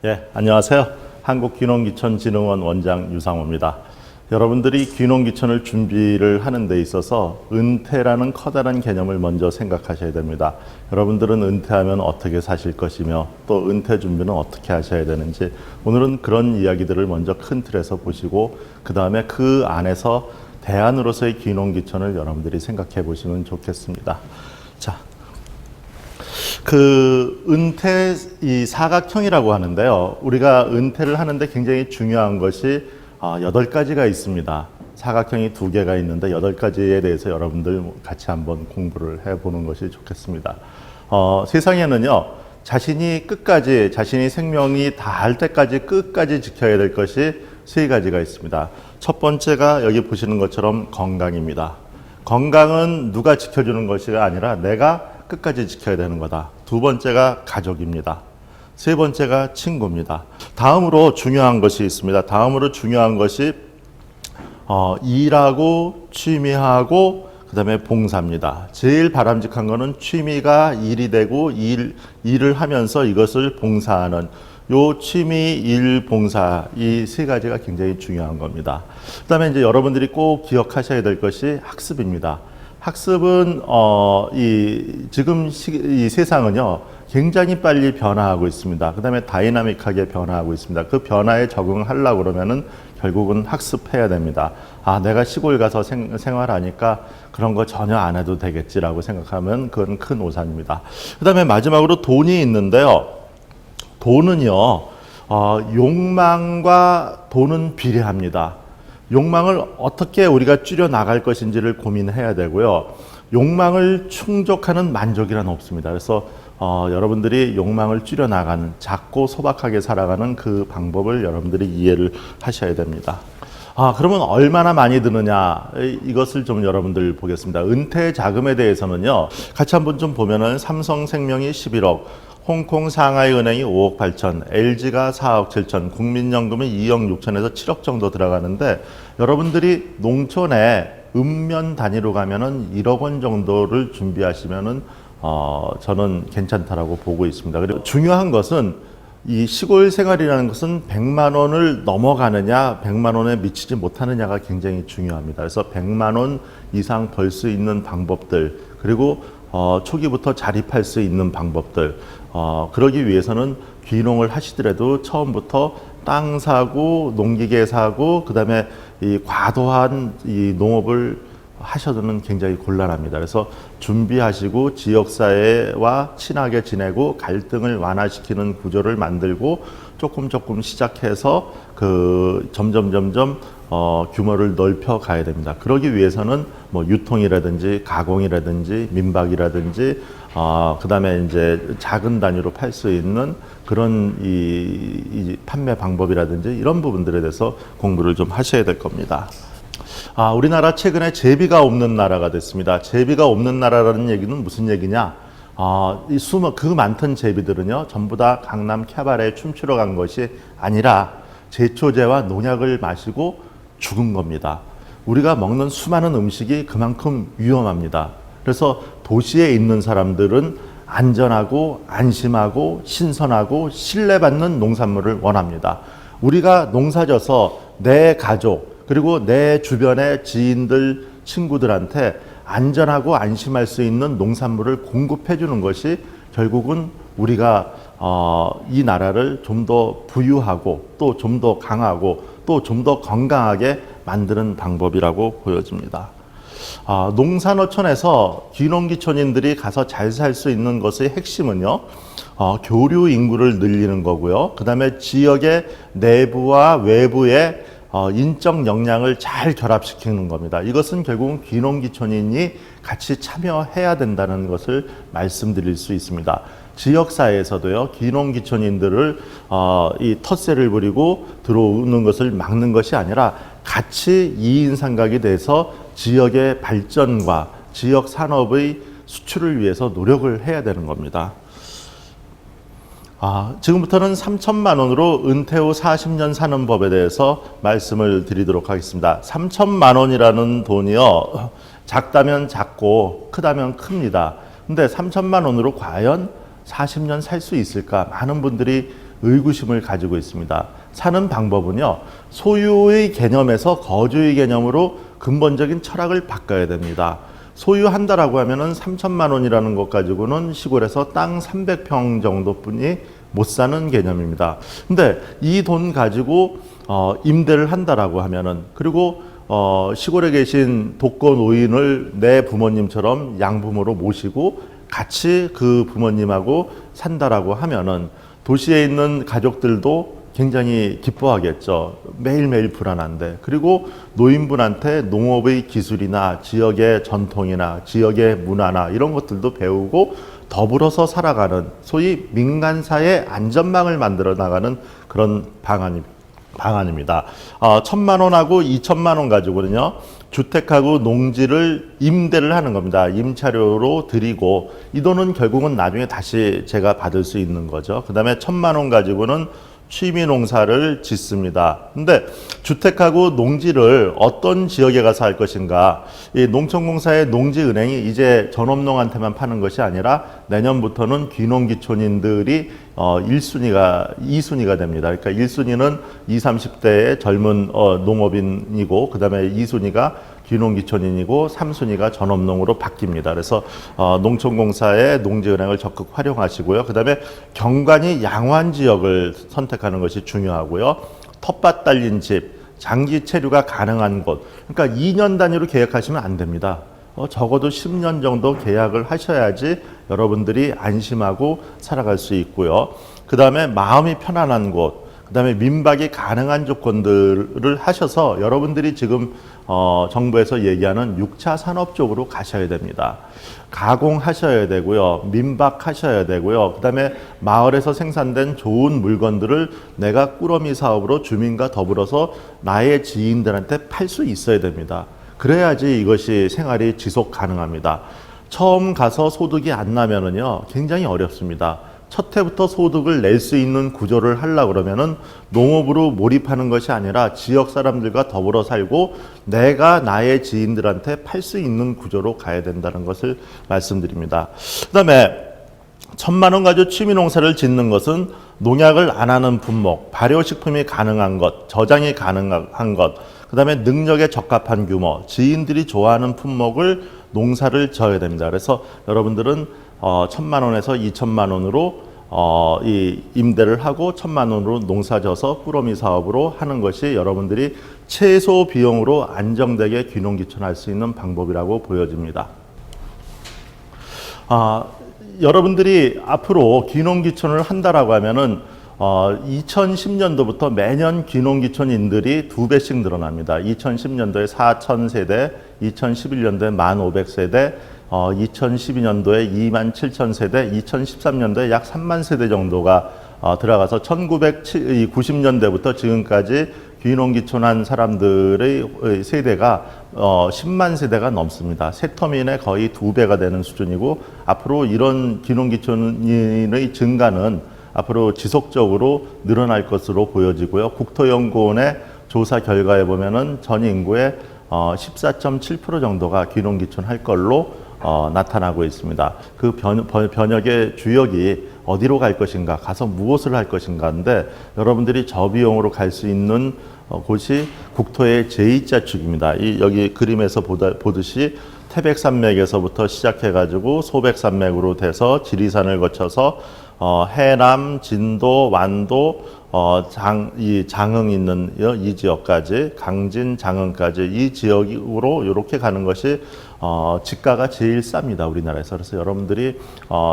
예, 안녕하세요. 한국귀농귀촌진흥원 원장 유상호입니다. 여러분들이 귀농귀촌을 준비를 하는 데 있어서 은퇴라는 커다란 개념을 먼저 생각하셔야 됩니다. 여러분들은 은퇴하면 어떻게 사실 것이며 또 은퇴 준비는 어떻게 하셔야 되는지 오늘은 그런 이야기들을 먼저 큰 틀에서 보시고 그 다음에 그 안에서 대안으로서의 귀농귀촌을 여러분들이 생각해 보시면 좋겠습니다. 자, 은퇴 이 사각형이라고 하는데요. 우리가 은퇴를 하는데 굉장히 중요한 것이 8가지가 있습니다. 사각형이 2개가 있는데 8가지에 대해서 여러분들 같이 한번 공부를 해보는 것이 좋겠습니다. 세상에는요, 자신이 생명이 다할 때까지 끝까지 지켜야 될 것이 3가지가 있습니다. 첫 번째가 여기 보시는 것처럼 건강입니다. 건강은 누가 지켜주는 것이 아니라 내가 끝까지 지켜야 되는 거다. 2번째가 가족입니다. 3번째가 친구입니다. 다음으로 중요한 것이 있습니다. 다음으로 중요한 것이 일하고 취미하고 그 다음에 봉사입니다. 제일 바람직한 거는 취미가 일이 되고 일을 하면서 이것을 봉사하는 요 취미, 일, 봉사 이 3가지가 굉장히 중요한 겁니다. 그 다음에 이제 여러분들이 꼭 기억하셔야 될 것이 학습입니다. 학습은 지금 이 세상은요 굉장히 빨리 변화하고 있습니다. 그 다음에 다이나믹하게 변화하고 있습니다. 그 변화에 적응하려고 그러면은 결국은 학습해야 됩니다. 내가 시골 가서 생활하니까 그런 거 전혀 안 해도 되겠지라고 생각하면 그건 큰 오산입니다. 그 다음에 마지막으로 돈이 있는데요. 돈은요 욕망과 돈은 비례합니다. 욕망을 어떻게 우리가 줄여 나갈 것인지를 고민해야 되고요. 욕망을 충족하는 만족이란 없습니다. 그래서 여러분들이 욕망을 줄여 나가는 작고 소박하게 살아가는 그 방법을 여러분들이 이해를 하셔야 됩니다. 그러면 얼마나 많이 드느냐 이것을 좀 여러분들 보겠습니다. 은퇴 자금에 대해서는요. 같이 한번 좀 보면은 삼성생명이 11억, 홍콩 상하이은행이 5억 8천, LG가 4억 7천, 국민연금이 2억 6천에서 7억 정도 들어가는데 여러분들이 농촌에 읍면 단위로 가면은 1억 원 정도를 준비하시면은 저는 괜찮다라고 보고 있습니다. 그리고 중요한 것은 이 시골 생활이라는 것은 100만 원을 넘어가느냐 100만 원에 미치지 못하느냐가 굉장히 중요합니다. 그래서 100만 원 이상 벌 수 있는 방법들 그리고 초기부터 자립할 수 있는 방법들 그러기 위해서는 귀농을 하시더라도 처음부터 땅 사고 농기계 사고 그 다음에 이 과도한 이 농업을 하셔도는 굉장히 곤란합니다. 그래서 준비하시고 지역사회와 친하게 지내고 갈등을 완화시키는 구조를 만들고 조금 시작해서 점점 규모를 넓혀 가야 됩니다. 그러기 위해서는 뭐 유통이라든지 가공이라든지 민박이라든지 그 다음에 이제 작은 단위로 팔 수 있는 그런 이 판매 방법이라든지 이런 부분들에 대해서 공부를 좀 하셔야 될 겁니다. 우리나라 최근에 제비가 없는 나라가 됐습니다. 제비가 없는 나라라는 얘기는 무슨 얘기냐? 그 많던 제비들은요, 전부 다 강남 캐바레에 춤추러 간 것이 아니라 제초제와 농약을 마시고 죽은 겁니다. 우리가 먹는 수많은 음식이 그만큼 위험합니다. 그래서 도시에 있는 사람들은 안전하고 안심하고 신선하고 신뢰받는 농산물을 원합니다. 우리가 농사져서 내 가족 그리고 내 주변의 지인들, 친구들한테 안전하고 안심할 수 있는 농산물을 공급해 주는 것이 결국은 우리가 이 나라를 좀 더 부유하고 또 좀 더 강하고 또 좀 더 건강하게 만드는 방법이라고 보여집니다. 농산어촌에서 귀농귀촌인들이 가서 잘 살 수 있는 것의 핵심은요. 교류 인구를 늘리는 거고요. 그 다음에 지역의 내부와 외부의 인적 역량을 잘 결합시키는 겁니다. 이것은 결국은 귀농귀촌인이 같이 참여해야 된다는 것을 말씀드릴 수 있습니다. 지역사회에서도요, 귀농귀촌인들을 이 텃세를 부리고 들어오는 것을 막는 것이 아니라 같이 이인삼각이 돼서 지역의 발전과 지역 산업의 수출을 위해서 노력을 해야 되는 겁니다. 지금부터는 3천만 원으로 은퇴 후 40년 사는 법에 대해서 말씀을 드리도록 하겠습니다. 3천만 원이라는 돈이요, 작다면 작고 크다면 큽니다. 근데 3천만 원으로 과연 40년 살 수 있을까? 많은 분들이 의구심을 가지고 있습니다. 사는 방법은요, 소유의 개념에서 거주의 개념으로 근본적인 철학을 바꿔야 됩니다. 소유한다라고 하면은 3천만 원이라는 것 가지고는 시골에서 땅 300평 정도뿐이 못 사는 개념입니다. 근데 이 돈 가지고 임대를 한다라고 하면은, 그리고 시골에 계신 독거 노인을 내 부모님처럼 양부모로 모시고 같이 그 부모님하고 산다라고 하면은 도시에 있는 가족들도 굉장히 기뻐하겠죠. 매일매일 불안한데. 그리고 노인분한테 농업의 기술이나 지역의 전통이나 지역의 문화나 이런 것들도 배우고 더불어서 살아가는, 소위 민간사회 안전망을 만들어 나가는 그런 방안입니다. 1,000만 원하고 2천만 원 가지고는요, 주택하고 농지를 임대를 하는 겁니다. 임차료로 드리고, 이 돈은 결국은 나중에 다시 제가 받을 수 있는 거죠. 그 다음에 1,000만 원 가지고는 취미 농사를 짓습니다. 근데 주택하고 농지를 어떤 지역에 가서 할 것인가, 이 농촌공사의 농지은행이 이제 전업농한테만 파는 것이 아니라 내년부터는 귀농귀촌인들이 2순위가 됩니다. 그러니까 1순위는 20, 30대의 젊은 농업인이고, 그 다음에 2순위가 귀농귀촌인이고, 3순위가 전업농으로 바뀝니다. 그래서 농촌공사의 농지은행을 적극 활용하시고요. 그 다음에 경관이 양호한 지역을 선택하는 것이 중요하고요. 텃밭 달린 집, 장기 체류가 가능한 곳, 그러니까 2년 단위로 계약하시면 안 됩니다. 적어도 10년 정도 계약을 하셔야지 여러분들이 안심하고 살아갈 수 있고요. 그 다음에 마음이 편안한 곳, 그 다음에 민박이 가능한 조건들을 하셔서 여러분들이 지금 정부에서 얘기하는 6차 산업 쪽으로 가셔야 됩니다. 가공하셔야 되고요. 민박하셔야 되고요. 그 다음에 마을에서 생산된 좋은 물건들을 내가 꾸러미 사업으로 주민과 더불어서 나의 지인들한테 팔 수 있어야 됩니다. 그래야지 이것이 생활이 지속 가능합니다. 처음 가서 소득이 안 나면은요, 굉장히 어렵습니다. 첫 해부터 소득을 낼 수 있는 구조를 하려고 그러면은 농업으로 몰입하는 것이 아니라 지역 사람들과 더불어 살고 내가 나의 지인들한테 팔 수 있는 구조로 가야 된다는 것을 말씀드립니다. 그다음에 1,000만 원 가지고 취미 농사를 짓는 것은 농약을 안 하는 품목, 발효식품이 가능한 것, 저장이 가능한 것, 그 다음에 능력에 적합한 규모, 지인들이 좋아하는 품목을 농사를 져야 됩니다. 그래서 여러분들은 1,000만 원에서 2천만 원으로 이 임대를 하고 1,000만 원으로 농사져서 꾸러미 사업으로 하는 것이 여러분들이 최소 비용으로 안정되게 귀농귀촌할 수 있는 방법이라고 보여집니다. 여러분들이 앞으로 귀농귀촌을 한다라고 하면은 2010년도부터 매년 귀농귀촌인들이 2배씩 늘어납니다. 2010년도에 4,000세대, 2011년도에 1,500세대, 2012년도에 27,000세대, 2013년도에 약 3만 세대 정도가 들어가서 1990년대부터 지금까지 귀농귀촌한 사람들의 세대가 10만 세대가 넘습니다. 세 텀 이내 거의 2배가 되는 수준이고, 앞으로 이런 귀농귀촌인의 증가는 앞으로 지속적으로 늘어날 것으로 보여지고요. 국토연구원의 조사 결과에 보면은 전 인구의 14.7% 정도가 귀농귀촌 할 걸로 나타나고 있습니다. 그 변혁의 주역이 어디로 갈 것인가, 가서 무엇을 할 것인가인데, 여러분들이 저비용으로 갈 수 있는 곳이 국토의 제2자축입니다. 여기 그림에서 보듯이 태백산맥에서부터 시작해가지고 소백산맥으로 돼서 지리산을 거쳐서 해남, 진도, 완도, 장흥 있는 이 지역까지, 강진, 장흥까지 이 지역으로 이렇게 가는 것이 지가가 제일 쌉니다, 우리나라에서. 그래서 여러분들이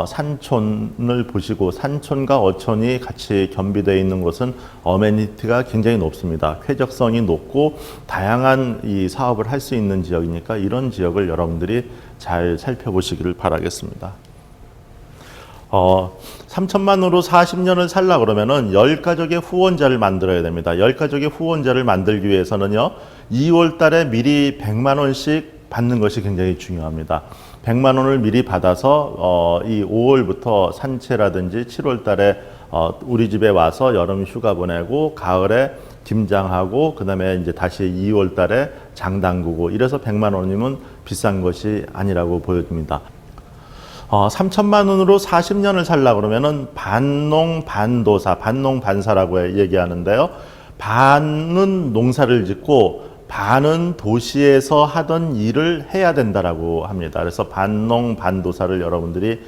산촌을 보시고, 산촌과 어촌이 같이 겸비되어 있는 곳은 어메니티가 굉장히 높습니다. 쾌적성이 높고 다양한 이 사업을 할 수 있는 지역이니까 이런 지역을 여러분들이 잘 살펴보시기를 바라겠습니다. 3천만 원으로 40년을 살라 그러면은 10가족의 후원자를 만들어야 됩니다. 10가족의 후원자를 만들기 위해서는요, 2월 달에 미리 100만 원씩 받는 것이 굉장히 중요합니다. 100만 원을 미리 받아서 이 5월부터 산채라든지 7월 달에 우리 집에 와서 여름 휴가 보내고 가을에 김장하고 그다음에 이제 다시 2월 달에 장 담그고, 이래서 100만 원이면 비싼 것이 아니라고 보여집니다. 3천만 원으로 40년을 살라 그러면은 반농 반도사, 반농 반사라고 얘기하는데요. 반은 농사를 짓고 반은 도시에서 하던 일을 해야 된다라고 합니다. 그래서 반농 반도사를 여러분들이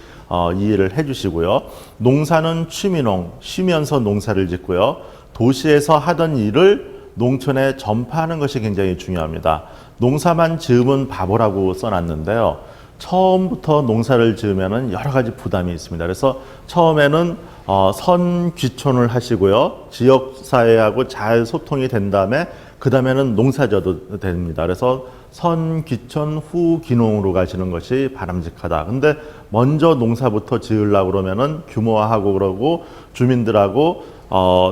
이해를 해주시고요. 농사는 취미농, 쉬면서 농사를 짓고요. 도시에서 하던 일을 농촌에 전파하는 것이 굉장히 중요합니다. 농사만 지으면 바보라고 써놨는데요. 처음부터 농사를 지으면 여러 가지 부담이 있습니다. 그래서 처음에는 선귀촌을 하시고요. 지역사회하고 잘 소통이 된 다음에 그 다음에는 농사져도 됩니다. 그래서 선귀촌 후 귀농으로 가시는 것이 바람직하다. 근데 먼저 농사부터 지으려고 그러면은 규모화하고 그러고 주민들하고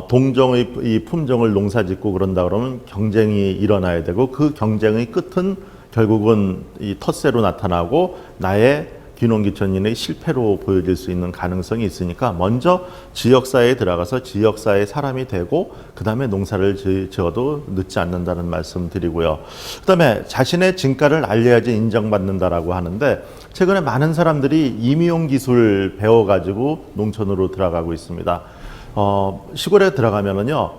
동종의 이 품종을 농사 짓고 그런다 그러면 경쟁이 일어나야 되고 그 경쟁의 끝은 결국은 이 텃세로 나타나고 나의 귀농귀촌인의 실패로 보여질 수 있는 가능성이 있으니까 먼저 지역사회에 들어가서 지역사회의 사람이 되고 그 다음에 농사를 지어도 늦지 않는다는 말씀 드리고요. 그 다음에 자신의 진가를 알려야지 인정받는다라고 하는데 최근에 많은 사람들이 임용 기술 배워가지고 농촌으로 들어가고 있습니다. 시골에 들어가면은요,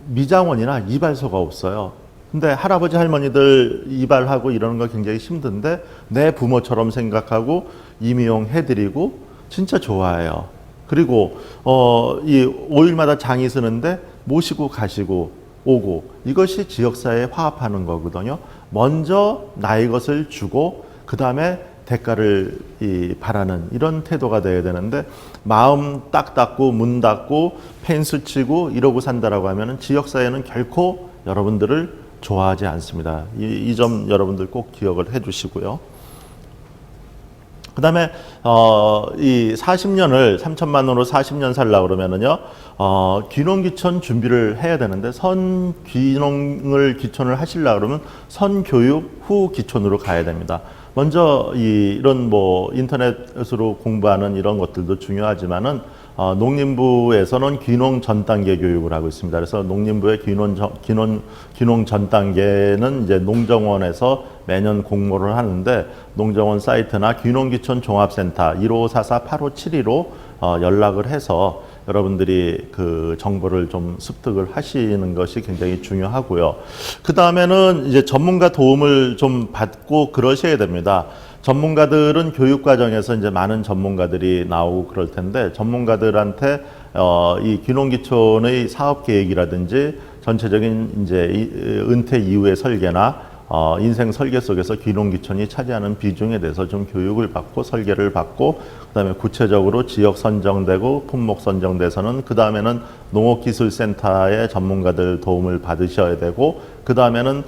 미장원이나 이발소가 없어요. 근데 할아버지 할머니들 이발하고 이러는 거 굉장히 힘든데 내 부모처럼 생각하고 임용 해드리고 진짜 좋아해요. 그리고 이 5일마다 장이 서는데 모시고 가시고 오고 이것이 지역사회에 화합하는 거거든요. 먼저 나의 것을 주고 그 다음에 대가를 바라는 이런 태도가 돼야 되는데 마음 딱 닫고 문 닫고 펜스 치고 이러고 산다라고 하면은 지역사회는 결코 여러분들을 좋아하지 않습니다. 이 점 여러분들 꼭 기억을 해 주시고요. 그 다음에, 이 40년을 3천만 원으로 40년 살라 그러면은요, 귀농귀촌 준비를 해야 되는데, 선귀농을 귀촌을 하시려 그러면 선교육 후 귀촌으로 가야 됩니다. 먼저 이런 뭐 인터넷으로 공부하는 이런 것들도 중요하지만은 농림부에서는 귀농 전 단계 교육을 하고 있습니다. 그래서 농림부의 귀농 전 단계는 이제 농정원에서 매년 공모를 하는데 농정원 사이트나 귀농귀촌 종합센터 1544-8572로 연락을 해서 여러분들이 그 정보를 좀 습득을 하시는 것이 굉장히 중요하고요. 그 다음에는 이제 전문가 도움을 좀 받고 그러셔야 됩니다. 전문가들은 교육 과정에서 이제 많은 전문가들이 나오고 그럴 텐데 전문가들한테 이 귀농귀촌의 사업 계획이라든지 전체적인 이제 은퇴 이후의 설계나 인생 설계 속에서 귀농귀촌이 차지하는 비중에 대해서 좀 교육을 받고 설계를 받고 그다음에 구체적으로 지역 선정되고 품목 선정돼서는 그 다음에는 농업기술센터의 전문가들 도움을 받으셔야 되고 그 다음에는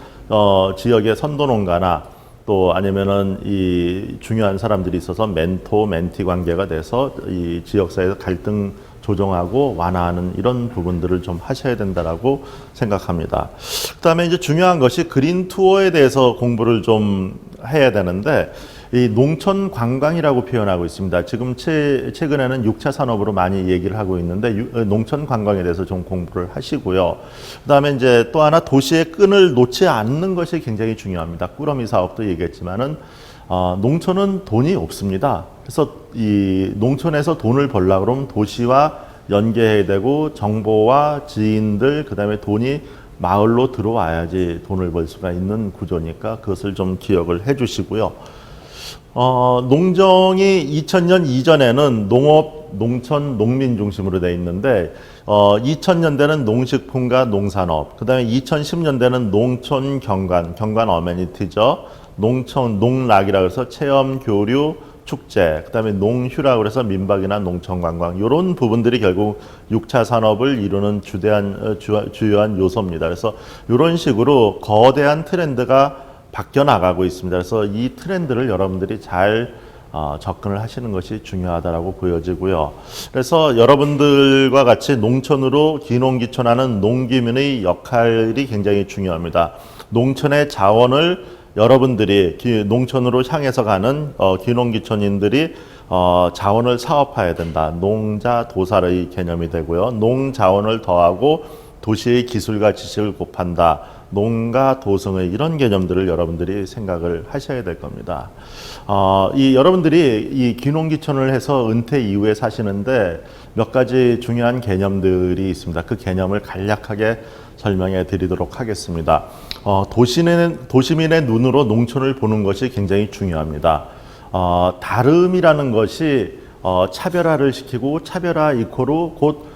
지역의 선도농가나 또 아니면은 이 중요한 사람들이 있어서 멘토 멘티 관계가 돼서 이 지역사회에서 갈등 조정하고 완화하는 이런 부분들을 좀 하셔야 된다라고 생각합니다. 그다음에 이제 중요한 것이 그린 투어에 대해서 공부를 좀 해야 되는데 이 농촌 관광이라고 표현하고 있습니다. 지금 최근에는 6차 산업으로 많이 얘기를 하고 있는데 농촌 관광에 대해서 좀 공부를 하시고요. 그다음에 이제 또 하나 도시의 끈을 놓지 않는 것이 굉장히 중요합니다. 꾸러미 사업도 얘기했지만은 농촌은 돈이 없습니다. 그래서 이 농촌에서 돈을 벌려고 그러면 도시와 연계해야 되고 정보와 지인들 그다음에 돈이 마을로 들어와야지 돈을 벌 수가 있는 구조니까 그것을 좀 기억을 해 주시고요. 농정이 2000년 이전에는 농업, 농촌, 농민 중심으로 되어 있는데 2000년대는 농식품과 농산업, 그 다음에 2010년대는 농촌 경관 어메니티죠. 농촌, 농락이라고 해서 체험, 교류, 축제, 그 다음에 농휴라고 해서 민박이나 농촌관광 이런 부분들이 결국 6차 산업을 이루는 주요한 요소입니다. 그래서 이런 식으로 거대한 트렌드가 바뀌어 나가고 있습니다. 그래서 이 트렌드를 여러분들이 잘 접근을 하시는 것이 중요하다고 보여지고요. 그래서 여러분들과 같이 농촌으로 귀농귀촌하는 농기민의 역할이 굉장히 중요합니다. 농촌의 자원을 여러분들이 농촌으로 향해서 가는 귀농귀촌인들이 자원을 사업화해야 된다. 농자 도살의 개념이 되고요. 농자원을 더하고 도시의 기술과 지식을 곱한다. 농가 도성의 이런 개념들을 여러분들이 생각을 하셔야 될 겁니다. 여러분들이 이 귀농귀촌을 해서 은퇴 이후에 사시는데 몇 가지 중요한 개념들이 있습니다. 그 개념을 간략하게 설명해 드리도록 하겠습니다. 도시민의 눈으로 농촌을 보는 것이 굉장히 중요합니다. 다름이라는 것이 차별화를 시키고 차별화 이코로 곧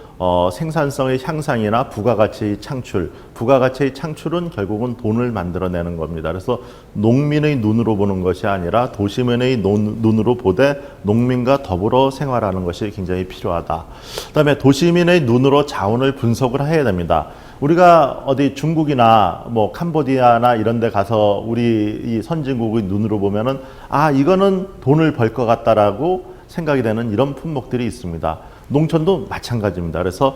생산성의 향상이나 부가가치의 창출, 부가가치의 창출은 결국은 돈을 만들어내는 겁니다. 그래서 농민의 눈으로 보는 것이 아니라 도시민의 눈으로 보되 농민과 더불어 생활하는 것이 굉장히 필요하다. 그다음에 도시민의 눈으로 자원을 분석을 해야 됩니다. 우리가 어디 중국이나 뭐 캄보디아나 이런 데 가서 우리 이 선진국의 눈으로 보면은 이거는 돈을 벌 것 같다라고 생각이 되는 이런 품목들이 있습니다. 농촌도 마찬가지입니다. 그래서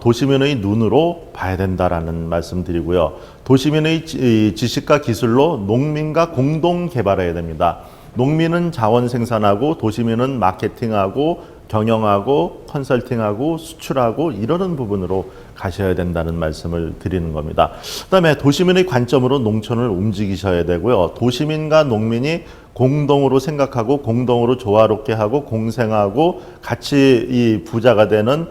도시민의 눈으로 봐야 된다라는 말씀 드리고요. 도시민의 지식과 기술로 농민과 공동 개발해야 됩니다. 농민은 자원 생산하고 도시민은 마케팅하고 경영하고 컨설팅하고 수출하고 이러는 부분으로 가셔야 된다는 말씀을 드리는 겁니다. 그다음에 도시민의 관점으로 농촌을 움직이셔야 되고요. 도시민과 농민이 공동으로 생각하고 공동으로 조화롭게 하고 공생하고 같이 이 부자가 되는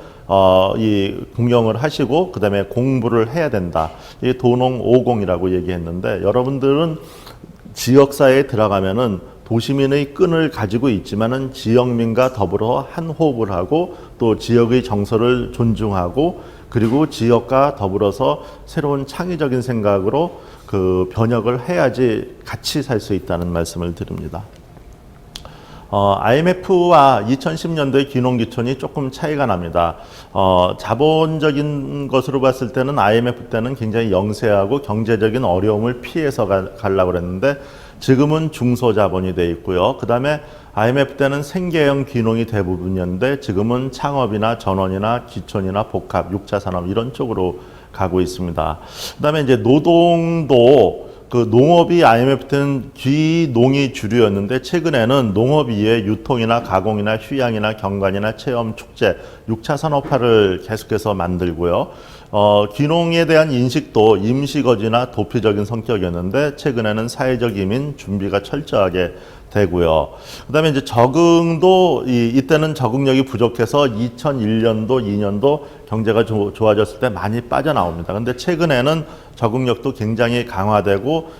이 공경을 하시고 그다음에 공부를 해야 된다. 이 도농 50이라고 얘기했는데 여러분들은 지역사회에 들어가면은 도시민의 끈을 가지고 있지만은 지역민과 더불어 한 호흡을 하고 또 지역의 정서를 존중하고 그리고 지역과 더불어서 새로운 창의적인 생각으로 그 변혁을 해야지 같이 살 수 있다는 말씀을 드립니다. IMF와 2010년도의 귀농귀촌이 조금 차이가 납니다. 자본적인 것으로 봤을 때는 IMF 때는 굉장히 영세하고 경제적인 어려움을 피해서 가려고 그랬는데 지금은 중소자본이 돼 있고요. 그 다음에 IMF 때는 생계형 귀농이 대부분이었는데 지금은 창업이나 전원이나 기촌이나 복합, 6차 산업 이런 쪽으로 가고 있습니다. 그 다음에 이제 노동도 그 농업이 IMF 때는 귀농이 주류였는데 최근에는 농업 이외에 유통이나 가공이나 휴양이나 경관이나 체험, 축제, 6차 산업화를 계속해서 만들고요. 귀농에 대한 인식도 임시거주나 도피적인 성격이었는데 최근에는 사회적 이민 준비가 철저하게 되고요. 그다음에 이제 적응도 이때는 적응력이 부족해서 2001년도, 2년도 경제가 좋아졌을 때 많이 빠져나옵니다. 근데 최근에는 적응력도 굉장히 강화되고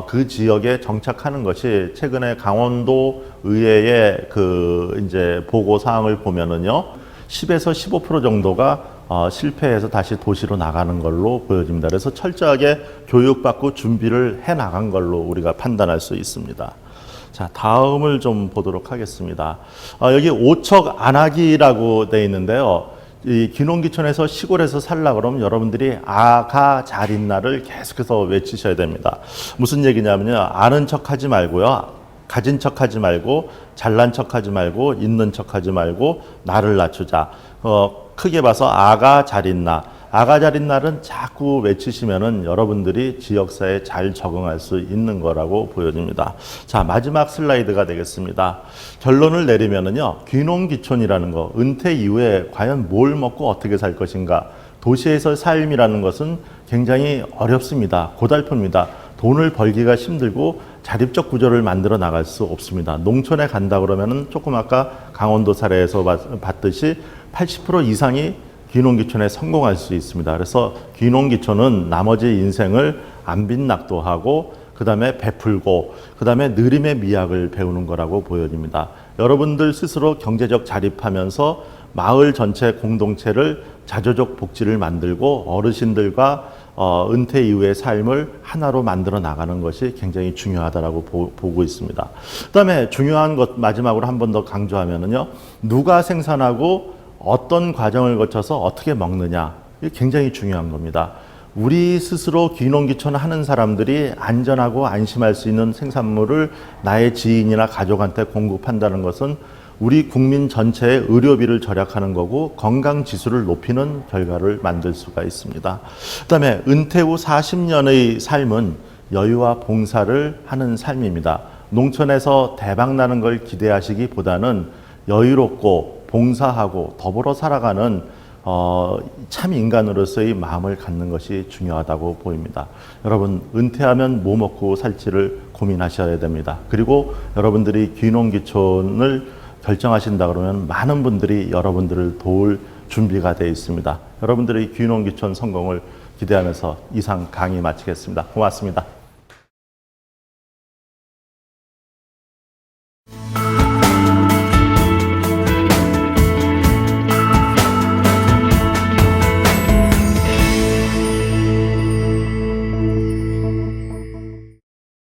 그 지역에 정착하는 것이 최근에 강원도 의회의 그 이제 보고 사항을 보면은요. 10에서 15% 정도가 실패해서 다시 도시로 나가는 걸로 보여집니다. 그래서 철저하게 교육받고 준비를 해 나간 걸로 우리가 판단할 수 있습니다. 자, 다음을 좀 보도록 하겠습니다. 여기 오척 안 하기라고 되어 있는데요. 이 귀농귀촌에서 시골에서 살라 그러면 여러분들이 아가 잘 있나를 계속해서 외치셔야 됩니다. 무슨 얘기냐면요. 아는 척 하지 말고요. 가진 척 하지 말고 잘난 척 하지 말고 있는 척 하지 말고 나를 낮추자. 크게 봐서 아가 잘 있나. 아가 잘 있나는 자꾸 외치시면은 여러분들이 지역사회에 잘 적응할 수 있는 거라고 보여집니다. 자, 마지막 슬라이드가 되겠습니다. 결론을 내리면은요, 귀농귀촌이라는 거, 은퇴 이후에 과연 뭘 먹고 어떻게 살 것인가. 도시에서 삶이라는 것은 굉장히 어렵습니다. 고달픕니다. 돈을 벌기가 힘들고 자립적 구조를 만들어 나갈 수 없습니다. 농촌에 간다 그러면은 조금 아까 강원도 사례에서 봤듯이 80% 이상이 귀농귀촌에 성공할 수 있습니다. 그래서 귀농귀촌은 나머지 인생을 안빈낙도하고 그 다음에 베풀고 그 다음에 느림의 미학을 배우는 거라고 보여집니다. 여러분들 스스로 경제적 자립하면서 마을 전체 공동체를 자조적 복지를 만들고 어르신들과 은퇴 이후의 삶을 하나로 만들어 나가는 것이 굉장히 중요하다라고 보고 있습니다. 그 다음에 중요한 것 마지막으로 한 번 더 강조하면은요, 누가 생산하고 어떤 과정을 거쳐서 어떻게 먹느냐, 이게 굉장히 중요한 겁니다. 우리 스스로 귀농귀촌 하는 사람들이 안전하고 안심할 수 있는 생산물을 나의 지인이나 가족한테 공급한다는 것은 우리 국민 전체의 의료비를 절약하는 거고 건강 지수를 높이는 결과를 만들 수가 있습니다. 그다음에 은퇴 후 40년의 삶은 여유와 봉사를 하는 삶입니다. 농촌에서 대박 나는 걸 기대하시기보다는 여유롭고 봉사하고 더불어 살아가는 참 인간으로서의 마음을 갖는 것이 중요하다고 보입니다. 여러분, 은퇴하면 뭐 먹고 살지를 고민하셔야 됩니다. 그리고 여러분들이 귀농귀촌을 결정하신다 그러면 많은 분들이 여러분들을 도울 준비가 되어 있습니다. 여러분들의 귀농귀촌 성공을 기대하면서 이상 강의 마치겠습니다. 고맙습니다.